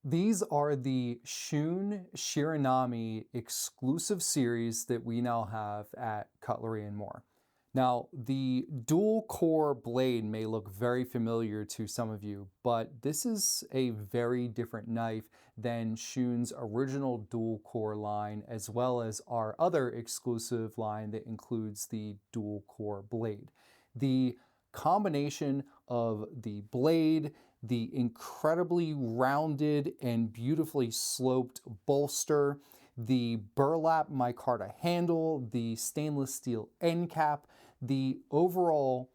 These are the Shun Shiranami Exclusive Series that we now have at Cutlery and More. Now, the dual-core blade may look very familiar to some of you, but this is a very different knife than Shun's original dual-core line, as well as our other exclusive line that includes the dual-core blade. The combination of the blade, the incredibly rounded and beautifully sloped bolster, the burlap micarta handle, the stainless steel end cap, the overall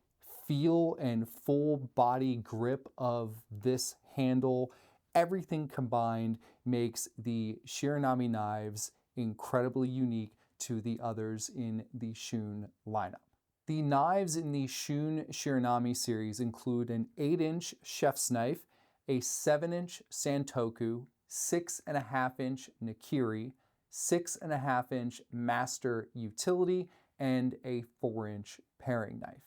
feel and full body grip of this handle, everything combined makes the Shiranami knives incredibly unique to the others in the Shun lineup. The knives in the Shun Shiranami series include an 8-inch chef's knife, a 7-inch Santoku, 6.5-inch Nakiri, 6.5-inch master utility, and a 4-inch paring knife.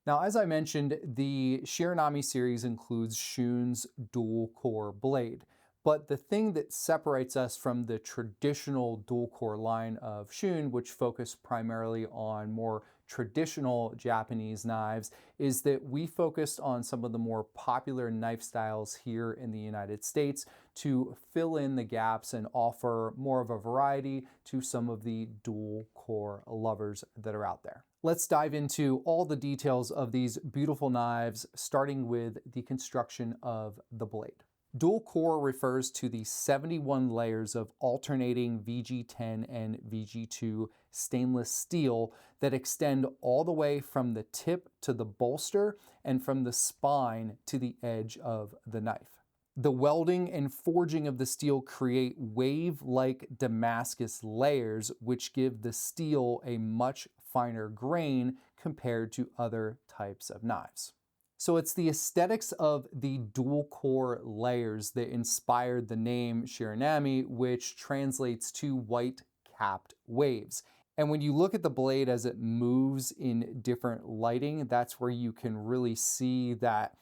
Now, as I mentioned, the Shiranami series includes Shun's dual-core blade. But the thing that separates us from the traditional dual-core line of Shun, which focus primarily on more traditional Japanese knives, is that we focused on some of the more popular knife styles here in the United States to fill in the gaps and offer more of a variety to some of the dual-core lovers that are out there. Let's dive into all the details of these beautiful knives, starting with the construction of the blade. Dual core refers to the 71 layers of alternating VG10 and VG2 stainless steel that extend all the way from the tip to the bolster and from the spine to the edge of the knife. The welding and forging of the steel create wave-like Damascus layers, which give the steel a much finer grain compared to other types of knives. So it's the aesthetics of the dual-core layers that inspired the name Shiranami, which translates to white-capped waves. And when you look at the blade as it moves in different lighting, that's where you can really see that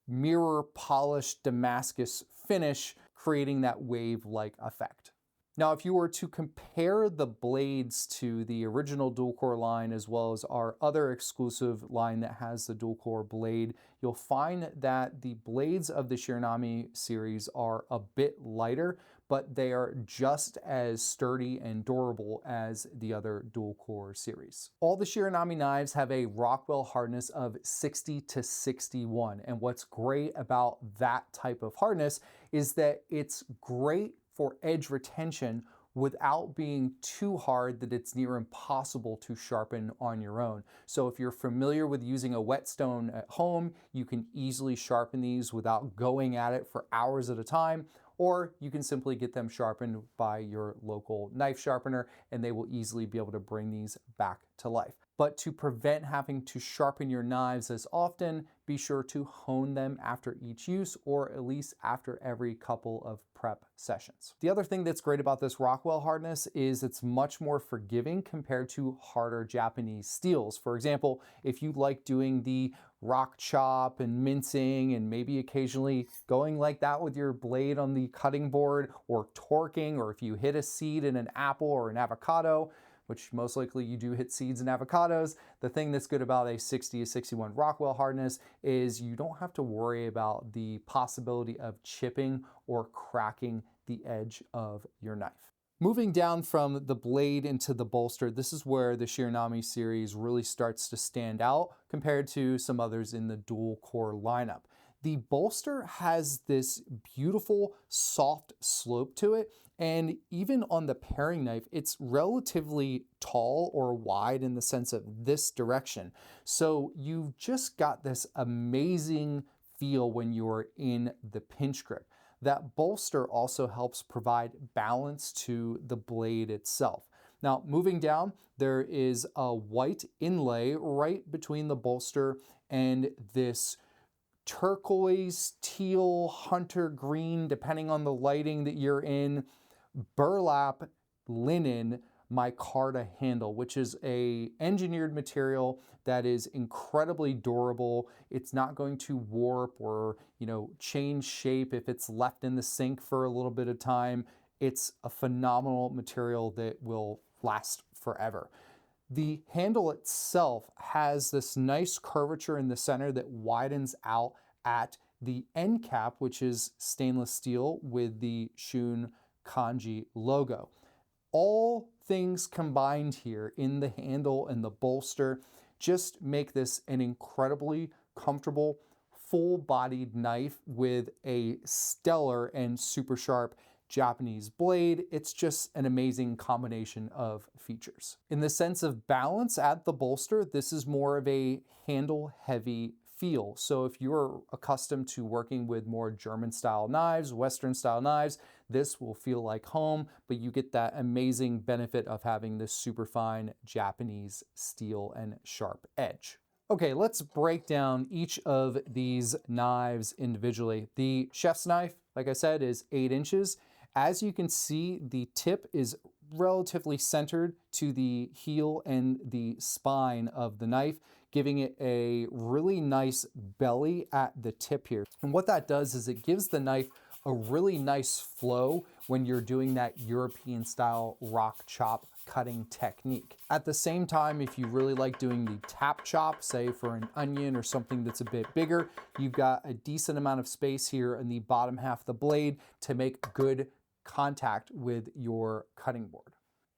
mirror-polished Damascus finish, creating that wave-like effect. Now, if you were to compare the blades to the original dual-core line as well as our other exclusive line that has the dual-core blade, you'll find that the blades of the Shiranami series are a bit lighter, but they are just as sturdy and durable as the other dual-core series. All the Shiranami knives have a Rockwell hardness of 60 to 61, and what's great about that type of hardness is that it's great for edge retention without being too hard that it's near impossible to sharpen on your own. So if you're familiar with using a whetstone at home, you can easily sharpen these without going at it for hours at a time, or you can simply get them sharpened by your local knife sharpener and they will easily be able to bring these back to life. But to prevent having to sharpen your knives as often, be sure to hone them after each use or at least after every couple of prep sessions. The other thing that's great about this Rockwell hardness is it's much more forgiving compared to harder Japanese steels. For example, if you like doing the rock chop and mincing and maybe occasionally going like that with your blade on the cutting board or torquing, or if you hit a seed in an apple or an avocado, which most likely you do hit seeds and avocados, the thing that's good about a 60 to 61 Rockwell hardness is you don't have to worry about the possibility of chipping or cracking the edge of your knife. Moving down from the blade into the bolster, this is where the Shiranami series really starts to stand out compared to some others in the dual-core lineup. The bolster has this beautiful soft slope to it, and even on the paring knife, it's relatively tall or wide in the sense of this direction. So you've just got this amazing feel when you're in the pinch grip. That bolster also helps provide balance to the blade itself. Now, moving down, there is a white inlay right between the bolster and this turquoise, teal, hunter green, depending on the lighting that you're in, burlap linen micarta handle, which is a engineered material that is incredibly durable. It's not going to warp or, change shape if it's left in the sink for a little bit of time. It's a phenomenal material that will last forever. The handle itself has this nice curvature in the center that widens out at the end cap, which is stainless steel with the Shun kanji logo. All things combined here in the handle and the bolster just make this an incredibly comfortable, full-bodied knife with a stellar and super sharp Japanese blade. It's just an amazing combination of features. In the sense of balance at the bolster, this is more of a handle-heavy feel. So if you're accustomed to working with more German-style knives, Western-style knives, this will feel like home, but you get that amazing benefit of having this super fine Japanese steel and sharp edge. Okay, let's break down each of these knives individually. The chef's knife, like I said, is 8 inches. As you can see, the tip is relatively centered to the heel and the spine of the knife, giving it a really nice belly at the tip here. And what that does is it gives the knife a really nice flow when you're doing that European style rock chop cutting technique. At the same time, if you really like doing the tap chop, say for an onion or something that's a bit bigger, you've got a decent amount of space here in the bottom half of the blade to make good contact with your cutting board.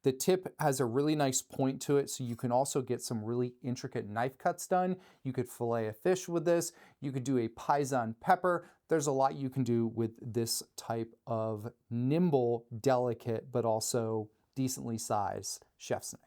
The tip has a really nice point to it, so you can also get some really intricate knife cuts done. You could fillet a fish with this. You could do a Paisan pepper. There's a lot you can do with this type of nimble, delicate, but also decently sized chef's knife.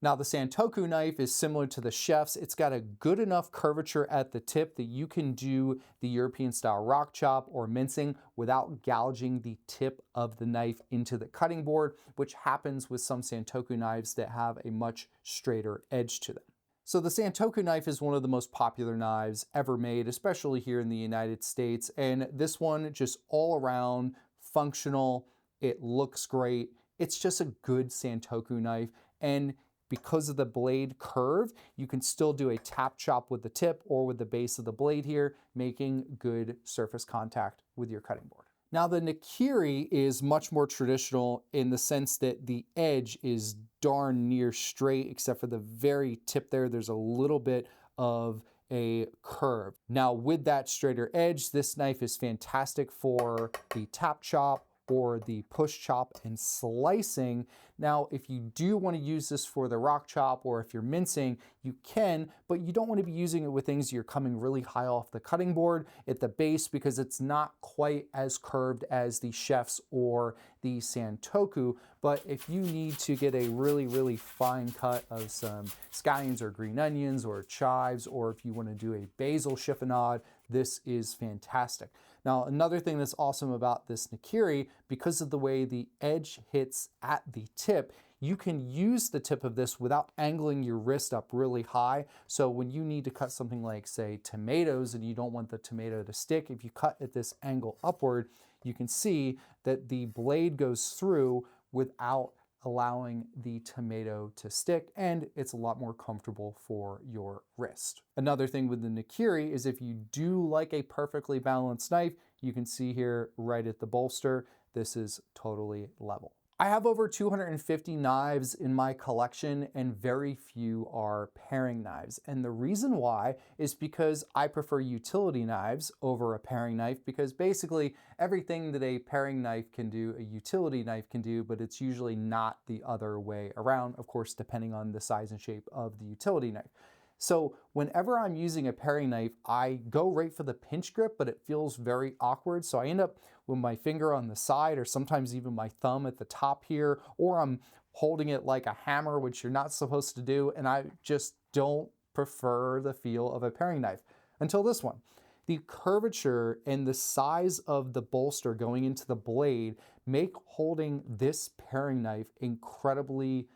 Now the Santoku knife is similar to the chef's. It's got a good enough curvature at the tip that you can do the European style rock chop or mincing without gouging the tip of the knife into the cutting board, which happens with some Santoku knives that have a much straighter edge to them. So the Santoku knife is one of the most popular knives ever made, especially here in the United States. And this one just all around functional. It looks great. It's just a good Santoku knife. And because of the blade curve, you can still do a tap chop with the tip or with the base of the blade here, making good surface contact with your cutting board. Now the Nakiri is much more traditional in the sense that the edge is darn near straight, except for the very tip there, there's a little bit of a curve. Now with that straighter edge, this knife is fantastic for the tap chop or the push chop and slicing. Now, if you do want to use this for the rock chop or if you're mincing, you can, but you don't want to be using it with things you're coming really high off the cutting board at the base because it's not quite as curved as the chef's or the Santoku. But if you need to get a really, really fine cut of some scallions or green onions or chives, or if you want to do a basil chiffonade, this is fantastic. Now, another thing that's awesome about this Nakiri, because of the way the edge hits at the tip, you can use the tip of this without angling your wrist up really high. So when you need to cut something like, say, tomatoes, and you don't want the tomato to stick, if you cut at this angle upward, you can see that the blade goes through without allowing the tomato to stick, and it's a lot more comfortable for your wrist. Another thing with the Nakiri is if you do like a perfectly balanced knife, you can see here right at the bolster, this is totally level. I have over 250 knives in my collection and very few are paring knives. And the reason why is because I prefer utility knives over a paring knife, because basically everything that a paring knife can do, a utility knife can do, but it's usually not the other way around, of course, depending on the size and shape of the utility knife. So whenever I'm using a paring knife, I go right for the pinch grip, but it feels very awkward. So I end up with my finger on the side, or sometimes even my thumb at the top here, or I'm holding it like a hammer, which you're not supposed to do. And I just don't prefer the feel of a paring knife until this one. The curvature and the size of the bolster going into the blade make holding this paring knife incredibly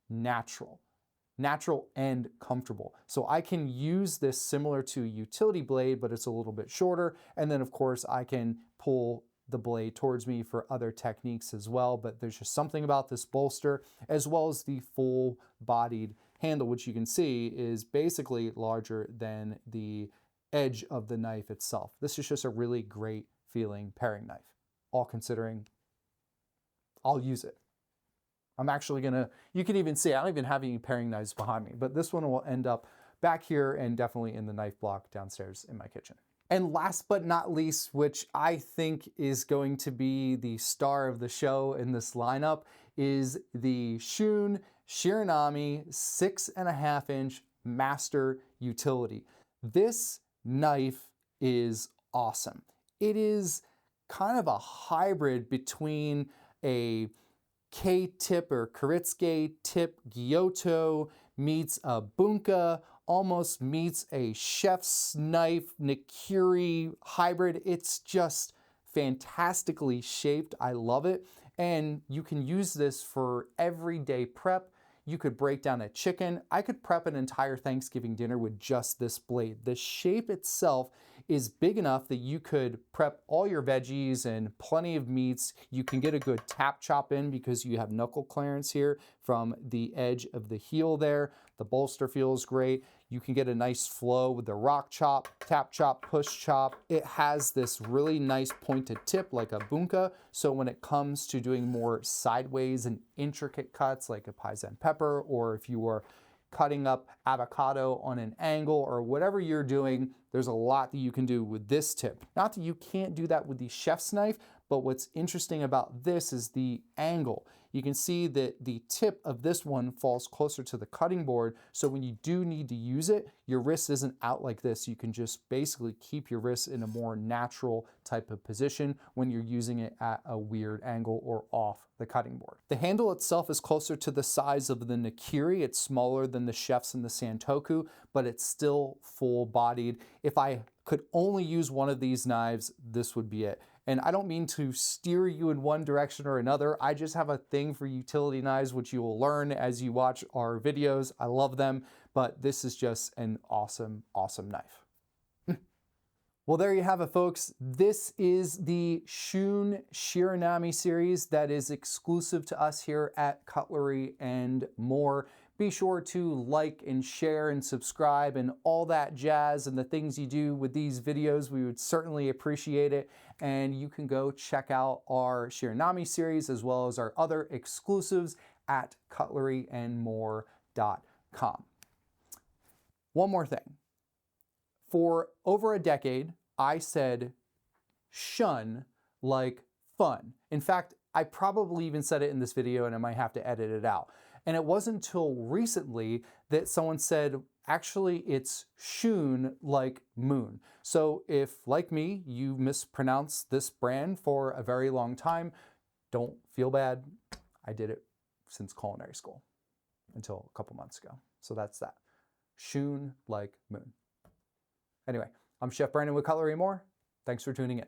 natural and comfortable. So I can use this similar to a utility blade, but it's a little bit shorter. And then of course I can pull the blade towards me for other techniques as well, but there's just something about this bolster, as well as the full-bodied handle, which you can see is basically larger than the edge of the knife itself. This is just a really great feeling paring knife. All considering, I'll use it. I'm actually gonna, you can even see, I don't even have any paring knives behind me, but this one will end up back here and definitely in the knife block downstairs in my kitchen. And last but not least, which I think is going to be the star of the show in this lineup, is the Shun Shiranami 6.5-inch Master Utility. This knife is awesome. It is kind of a hybrid between a K-tip or Kuritsuke tip Gyuto meets a bunka, almost meets a chef's knife Nakiri hybrid. It's just fantastically shaped. I love it. And you can use this for everyday prep. You could break down a chicken. I could prep an entire Thanksgiving dinner with just this blade. The shape itself is big enough that you could prep all your veggies and plenty of meats. You can get a good tap chop in because you have knuckle clearance here from the edge of the heel there. The bolster feels great. You can get a nice flow with the rock chop, tap chop, push chop. It has this really nice pointed tip like a bunka. So when it comes to doing more sideways and intricate cuts like a paisan pepper, or if you are cutting up avocado on an angle or whatever you're doing, there's a lot that you can do with this tip. Not that you can't do that with the chef's knife, but what's interesting about this is the angle. You can see that the tip of this one falls closer to the cutting board, so when you do need to use it, your wrist isn't out like this. You can just basically keep your wrist in a more natural type of position when you're using it at a weird angle or off the cutting board. The handle itself is closer to the size of the Nakiri. It's smaller than the chef's and the Santoku, but it's still full-bodied. If I could only use one of these knives, this would be it. And I don't mean to steer you in one direction or another. I just have a thing for utility knives, which you will learn as you watch our videos. I love them, but this is just an awesome, awesome knife. Well, there you have it, folks. This is the Shun Shiranami series that is exclusive to us here at Cutlery and More. Be sure to like and share and subscribe and all that jazz and the things you do with these videos. We would certainly appreciate it. And you can go check out our Shiranami series as well as our other exclusives at cutleryandmore.com. One more thing. For over a decade, I said shun like fun. In fact, I probably even said it in this video and I might have to edit it out. And it wasn't until recently that someone said, actually, it's Shun like moon. So if, like me, you mispronounced this brand for a very long time, don't feel bad. I did it since culinary school until a couple months ago. So that's that. Shun like moon. Anyway, I'm Chef Brandon with Cutlery and More. Thanks for tuning in.